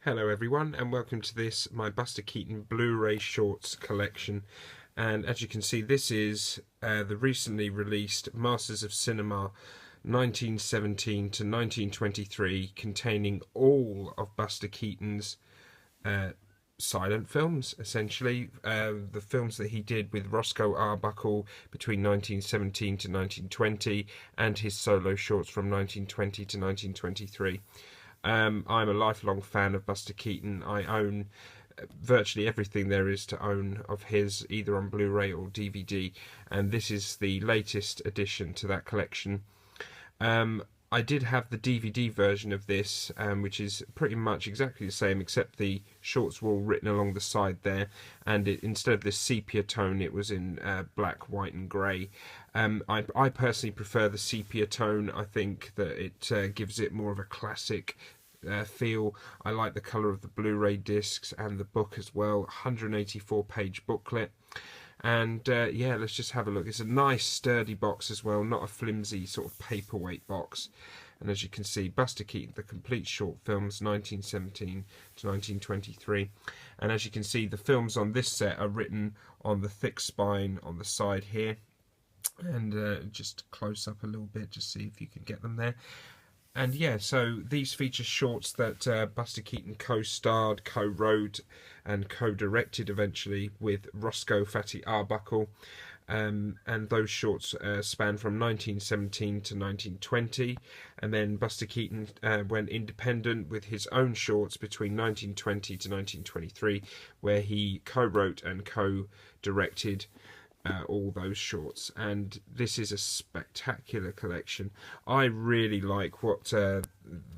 Hello everyone, and welcome to this, my Buster Keaton Blu-ray Shorts collection. And as you can see, this is the recently released Masters of Cinema 1917 to 1923, containing all of Buster Keaton's silent films, essentially. The films that he did with Roscoe Arbuckle between 1917 to 1920, and his solo shorts from 1920 to 1923. I'm a lifelong fan of Buster Keaton. I own virtually everything there is to own of his, either on Blu-ray or DVD, and this is the latest addition to that collection. I did have the DVD version of this, which is pretty much exactly the same, except the shorts were all written along the side there, and instead of this sepia tone, it was in black, white and grey. I personally prefer the sepia tone. I think that it gives it more of a classic feel. I like the colour of the Blu-ray discs and the book as well. 184-page booklet. And yeah, let's just have a look. It's a nice sturdy box as well, not a flimsy sort of paperweight box. And as you can see, Buster Keaton, the complete short films, 1917 to 1923. And as you can see, the films on this set are written on the thick spine on the side here. And just close up a little bit, just see if you can get them there. And yeah, so these feature shorts that Buster Keaton co-starred, co-wrote and co-directed eventually with Roscoe Fatty Arbuckle. And those shorts span from 1917 to 1920. And then Buster Keaton went independent with his own shorts between 1920 to 1923, where he co-wrote and co-directed all those shorts. And this is a spectacular collection. I really like what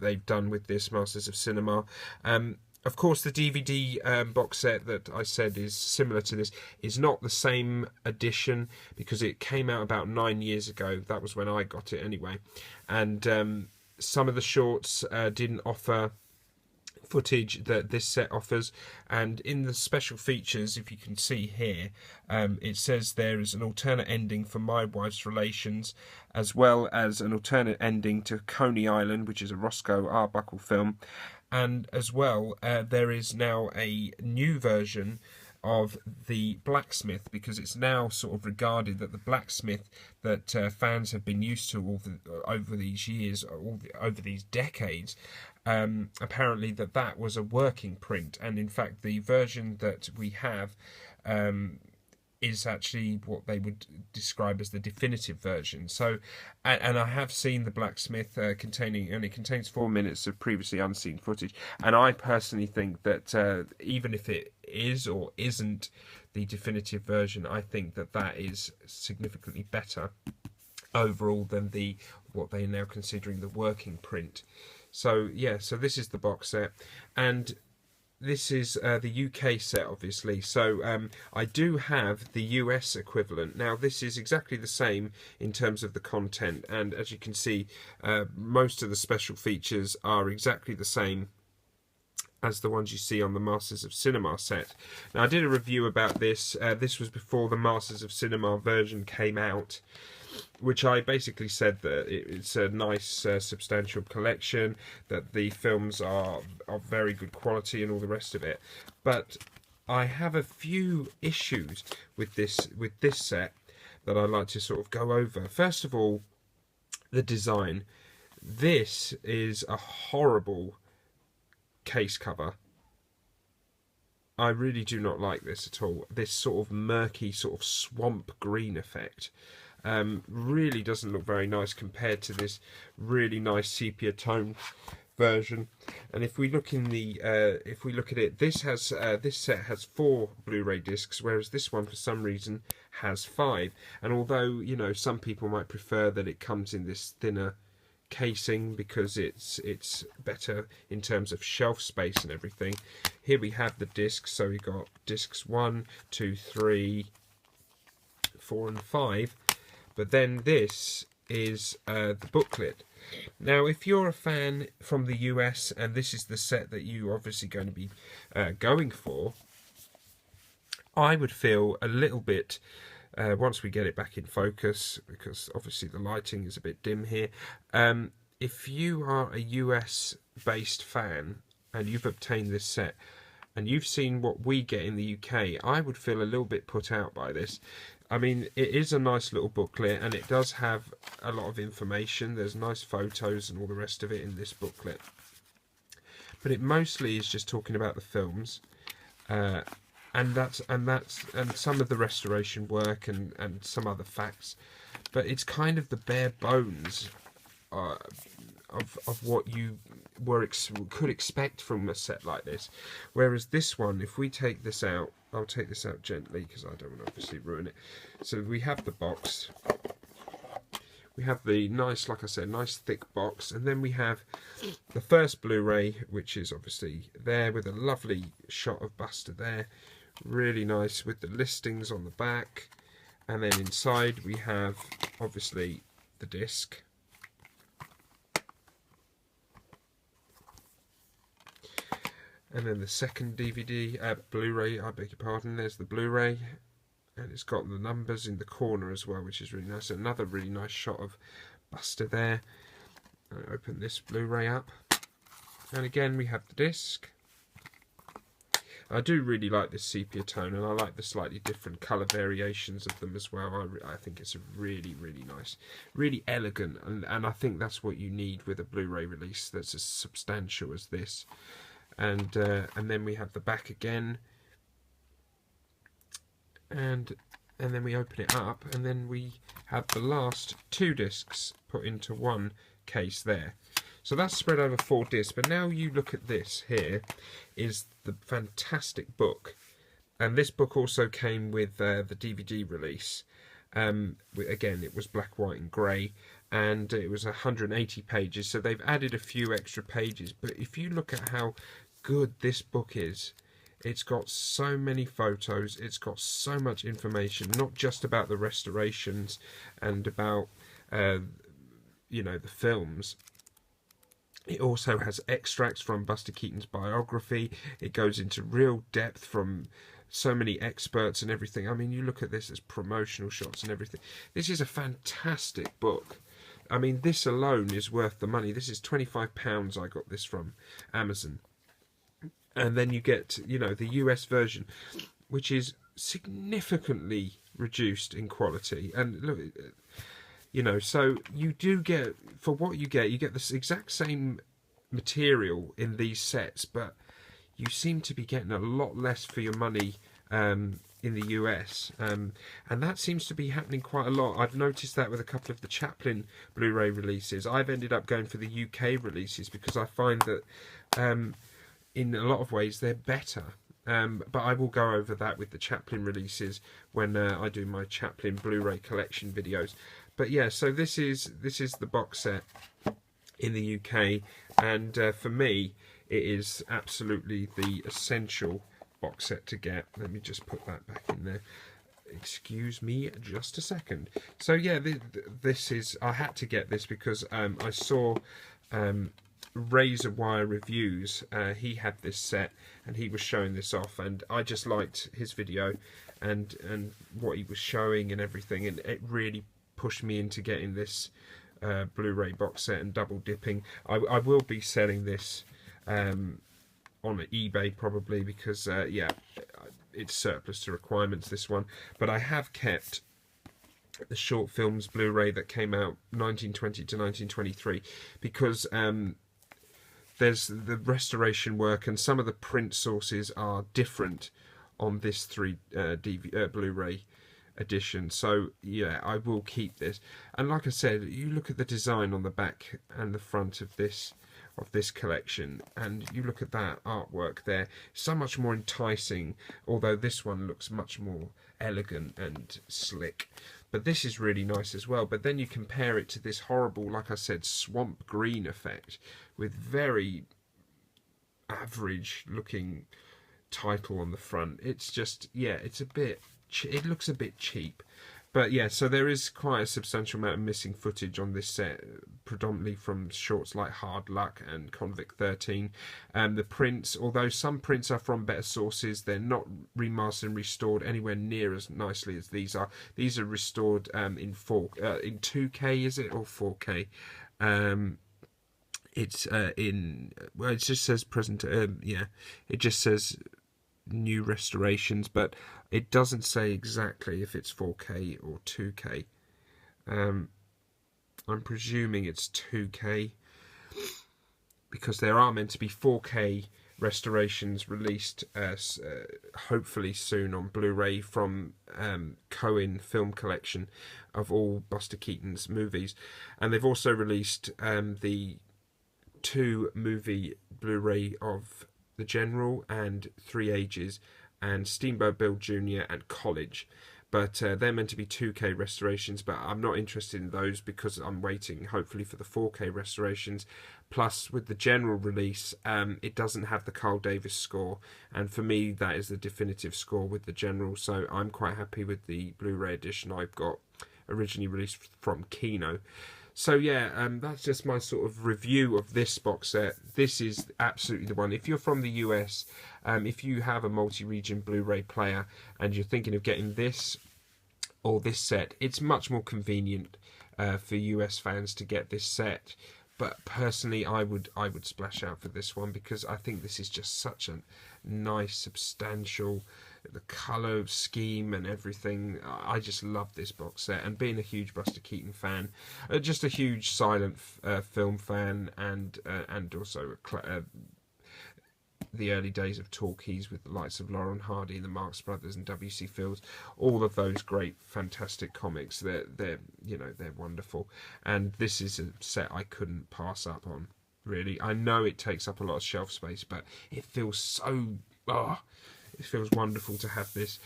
they've done with this Masters of Cinema. Of course, the DVD box set that I said is similar to this is not the same edition, because it came out about 9 years ago. That was when I got it anyway. And some of the shorts didn't offer footage that this set offers, and in the special features, if you can see here, it says there is an alternate ending for My Wife's Relations, as well as an alternate ending to Coney Island, which is a Roscoe Arbuckle film, and as well there is now a new version of the blacksmith, because it's now sort of regarded that the blacksmith that fans have been used to over these years, over these decades, apparently that was a working print, and in fact the version that we have is actually what they would describe as the definitive version. So, and I have seen the blacksmith and it contains 4 minutes of previously unseen footage, and I personally think that even if it is or isn't the definitive version, I think that is significantly better overall than what they are now considering the working print. So yeah, so this is the box set, and this is the UK set, obviously. So I do have the US equivalent. Now this is exactly the same in terms of the content, and as you can see, most of the special features are exactly the same as the ones you see on the Masters of Cinema set. Now I did a review about this. This was before the Masters of Cinema version came out, which I basically said that it's a nice substantial collection, that the films are of very good quality and all the rest of it. But I have a few issues with this set that I'd like to sort of go over. First of all, the design. This is a horrible case cover. I really do not like this at all. This sort of murky, sort of swamp green effect really doesn't look very nice compared to this really nice sepia tone version. And if we look in the if we look at it, this set has 4 Blu-ray discs, whereas this one for some reason has 5. And although, you know, some people might prefer that it comes in this thinner casing because it's better in terms of shelf space and everything, here we have the discs. So we've got discs 1, 2, 3, 4 and 5. But then this is the booklet. Now, if you're a fan from the US and this is the set that you're obviously going to be going for, I would feel a little bit, once we get it back in focus, because obviously the lighting is a bit dim here, if you are a US based fan and you've obtained this set, and you've seen what we get in the UK, I would feel a little bit put out by this. I mean, it is a nice little booklet, and it does have a lot of information. There's nice photos and all the rest of it in this booklet. But it mostly is just talking about the films, and some of the restoration work and some other facts. But it's kind of the bare bones of what you could expect from a set like this. Whereas this one, if we take this out, I'll take this out gently because I don't want to obviously ruin it. So we have the box. We have the nice, like I said, nice thick box, and then we have the first Blu-ray, which is obviously there with a lovely shot of Buster there, really nice with the listings on the back, and then inside we have obviously the disc. And then the second DVD, Blu-ray, I beg your pardon, there's the Blu-ray. And it's got the numbers in the corner as well, which is really nice. Another really nice shot of Buster there. I open this Blu-ray up. And again, we have the disc. I do really like this sepia tone, and I like the slightly different colour variations of them as well. I think it's a really, really nice, really elegant, and I think that's what you need with a Blu-ray release that's as substantial as this. And then we have the back again, and then we open it up, and then we have the last two discs put into one case there. So that's spread over 4 discs. But now you look at this here, is the fantastic book, and this book also came with the DVD release. Again, it was black, white and grey, and it was 180 pages, so they've added a few extra pages. But if you look at how good this book is, it's got so many photos, it's got so much information, not just about the restorations and about you know, the films. It also has extracts from Buster Keaton's biography. It goes into real depth from so many experts and everything. I mean, you look at this as promotional shots and everything. This is a fantastic book. I mean, this alone is worth the money. This is £25. I got this from Amazon. And then you get, you know, the US version, which is significantly reduced in quality. And look, you know, so you do get, for what you get this exact same material in these sets, but you seem to be getting a lot less for your money in the US, and that seems to be happening quite a lot. I've noticed that with a couple of the Chaplin Blu-ray releases. I've ended up going for the UK releases because I find that in a lot of ways they're better. But I will go over that with the Chaplin releases when I do my Chaplin Blu-ray collection videos. But yeah, so this is the box set in the UK, and for me it is absolutely the essential box set to get. Let me just put that back in there. Excuse me just a second. So yeah, this is, I had to get this because I saw Razor Wire Reviews, he had this set and he was showing this off, and I just liked his video and what he was showing and everything, and it really pushed me into getting this Blu-ray box set and double dipping. I will be selling this on eBay probably because yeah, it's surplus to requirements, this one. But I have kept the short films Blu-ray that came out 1920 to 1923 because there's the restoration work and some of the print sources are different on this Blu-ray edition. So yeah, I will keep this. And like I said, you look at the design on the back and the front of this collection, and you look at that artwork there, so much more enticing, although this one looks much more elegant and slick. But this is really nice as well. But then you compare it to this horrible, like I said, swamp green effect with very average looking title on the front. It's just, yeah, it's a bit, it looks a bit cheap. But yeah, so there is quite a substantial amount of missing footage on this set, predominantly from shorts like Hard Luck and Convict 13. The prints, although some prints are from better sources, they're not remastered and restored anywhere near as nicely as these are. These are restored in 2K, is it, or 4K? It's well, it just says present. Yeah, it just says new restorations, but it doesn't say exactly if it's 4K or 2K. I'm presuming it's 2K because there are meant to be 4K restorations released hopefully soon on Blu-ray from Cohen Film Collection of all Buster Keaton's movies, and they've also released the 2-movie Blu-ray of The General and Three Ages and Steamboat Bill Jr. and College. But they're meant to be 2K restorations, but I'm not interested in those because I'm waiting hopefully for the 4K restorations. Plus, with the general release, it doesn't have the Carl Davis score, and for me that is the definitive score with the general, so I'm quite happy with the Blu-ray edition I've got originally released from Kino. So yeah, that's just my sort of review of this box set. This is absolutely the one. If you're from the US, if you have a multi-region Blu-ray player and you're thinking of getting this or this set, it's much more convenient for US fans to get this set. But personally, I would splash out for this one because I think this is just such a nice, substantial, the colour scheme and everything. I just love this box set, and being a huge Buster Keaton fan, just a huge silent film fan, and also the early days of talkies with the likes of Laurel and Hardy, the Marx Brothers, and W.C.Fields, all of those great, fantastic comics. They're wonderful, and this is a set I couldn't pass up on. Really, I know it takes up a lot of shelf space, but it feels so. It feels wonderful to have this.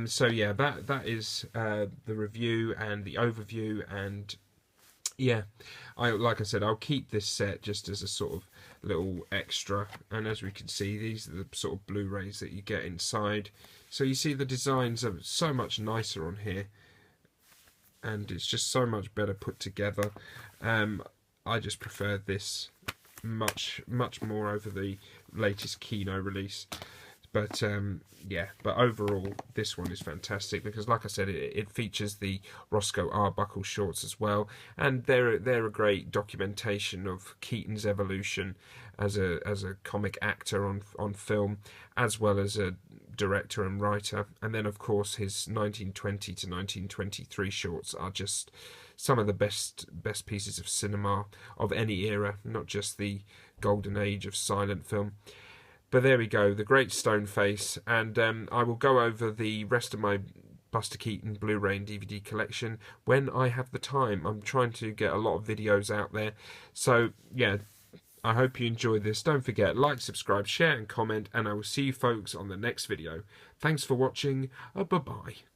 So yeah, that is the review and the overview, and yeah, like I said, I'll keep this set just as a sort of little extra. And as we can see, these are the sort of Blu-rays that you get inside. So you see the designs are so much nicer on here, and it's just so much better put together. I just prefer this much more over the latest Kino release. But yeah, but overall this one is fantastic because, like I said, it features the Roscoe Arbuckle shorts as well, and they're a great documentation of Keaton's evolution as a comic actor on film, as well as a director and writer. And then of course his 1920 to 1923 shorts are just some of the best pieces of cinema of any era, not just the golden age of silent film. But there we go, the Great Stone Face, and I will go over the rest of my Buster Keaton Blu-ray and DVD collection when I have the time. I'm trying to get a lot of videos out there. So yeah, I hope you enjoyed this. Don't forget, like, subscribe, share and comment, and I will see you folks on the next video. Thanks for watching. Bye-bye.